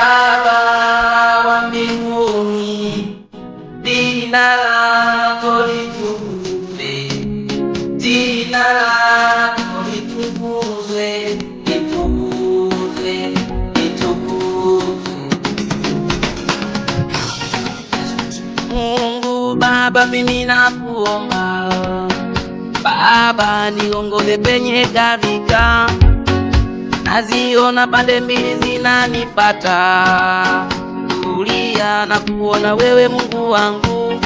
Baba wa mbinguni, jina lako litukuzwe, jina lako litukuzwe, litukuzwe, litukuzwe. Mungu Baba, mimi nakuomba Baba, niongoze penye gharika, naziona pande mbili zinanipata, kulia na kuona wewe Mungu wangu,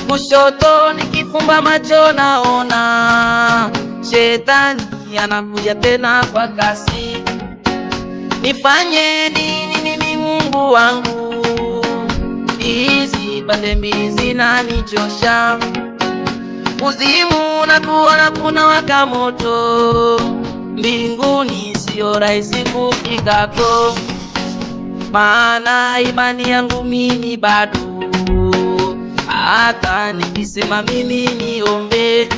kushoto nikifumba macho naona shetani anakuja tena kwa kasi. Nifanye nini mimi Mungu wangu? Hizi pande mbili zinanichosha, kuzimu na kuona kuna waka moto, mbinguni sio rahisi kufikako, maana imani yangu mimi bado, hata nikisema mimi niombe,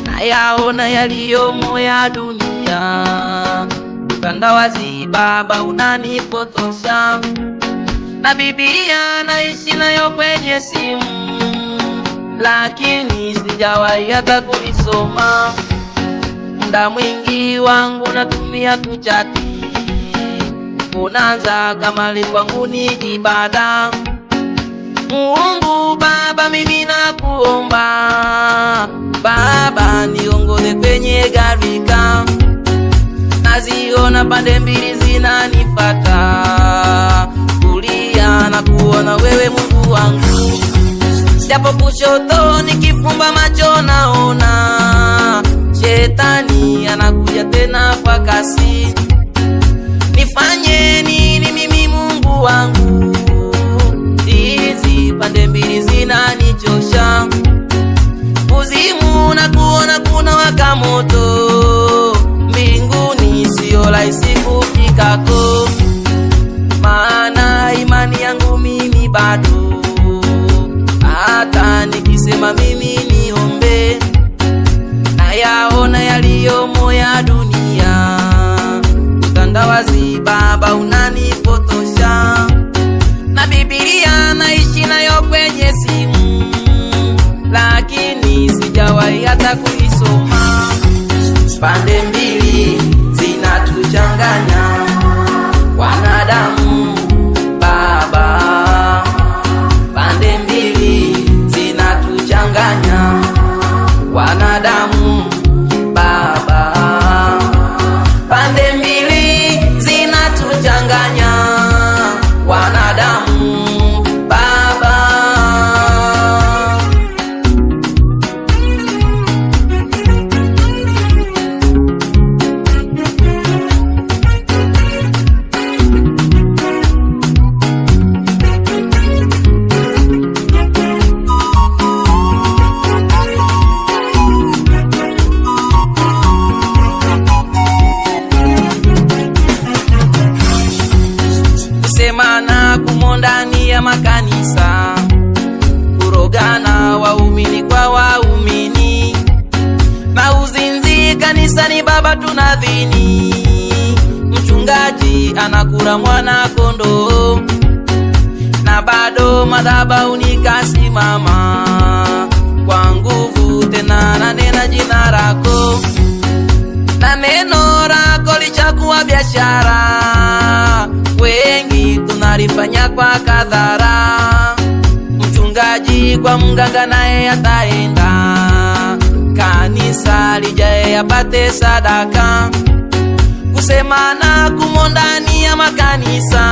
na yaona yaliyomo ya dunia. Utandawazi Baba unanipotosha, na Biblia naishi nayo kwenye simu, lakini sijawahi hata kuisoma. Muda mwingi wangu natumia kuchati, unaanza kama kwangu ni ibada. Mungu Baba, mimi nakuomba Baba, niongoze kwenye gharika, naziona pande mbili zinanipata, kulia na kuona wewe Mungu wangu, japo kushoto nikifumba macho naona shetani anakuja tena kwa kasi. Nifanye nini mimi Mungu wangu? Hizi pande mbili zinanichosha, kuzimu na kuona kuna waka moto, mbinguni sio rahisi kufikako, maana imani yangu mimi bado, hata nikisema mimi niombe, na yaona yaliyomo ya dunia. Utandawazi Baba unanipotosha, na Biblia naishi nayo kwenye simu, lakini sijawahi hata kuisoma. Pande mbili zinatuchanganya wanadamu Baba, pande mbili zinatuchanganya wanadamu Baba, pande mbili zinatuchanganya wanadamu Baba. Kusemana kumo ndani ya makanisa, kurogana waumini kwa waumini, na uzinzi kanisani Baba tunadhini, mchungaji anakula mwana kondoo, na bado madhabahuni kasimama, kwa nguvu tena nanena jina lako, na neno lako lichakuwa biashara, wengi tunalifanya kwa kadhara. Mchungaji kwa mganga naye ataenda, kanisa lijae apate sadaka. Kusemana kumo ndani ya makanisa,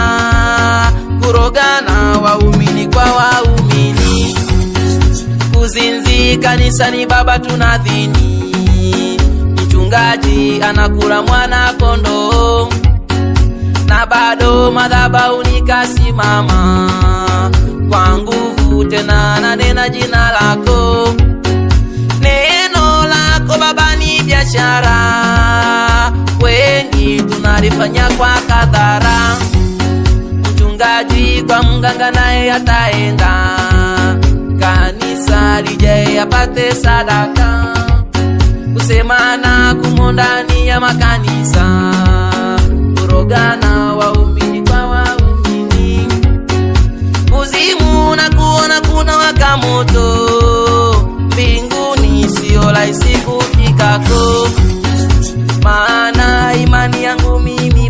kurogana waumini kwa waumini, kuzinzi kanisani Baba tunadhini, mchungaji anakula mwana kondoo, na bado madhabahuni kasimama, kwa nguvu tena nanena jina lako. Neno lako Baba ni biashara, wengi tunalifanya kwa kadhara. Mchungaji kwa mganga naye ataenda, kanisa lijae apate sadaka. Kusemana kumo ndani ya makanisa, kurogana waumini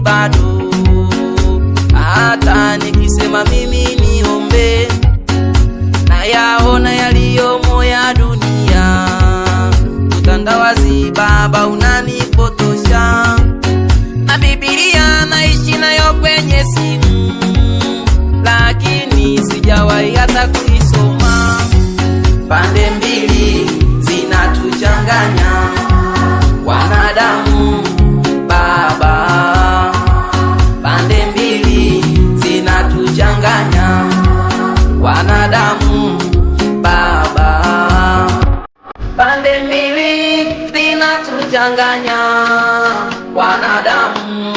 bado. Hata nikisema mimi niombe, na yaona yaliyomo ya dunia. Utandawazi Baba unanipotosha, na Biblia naishi nayo kwenye simu, lakini sijawahi hata kuisoma. Pande mbili zinatuchanganya wanadamu Baba, pande mbili zinatuchanganya wanadamu Baba, pande mbili zinatuchanganya wanadamu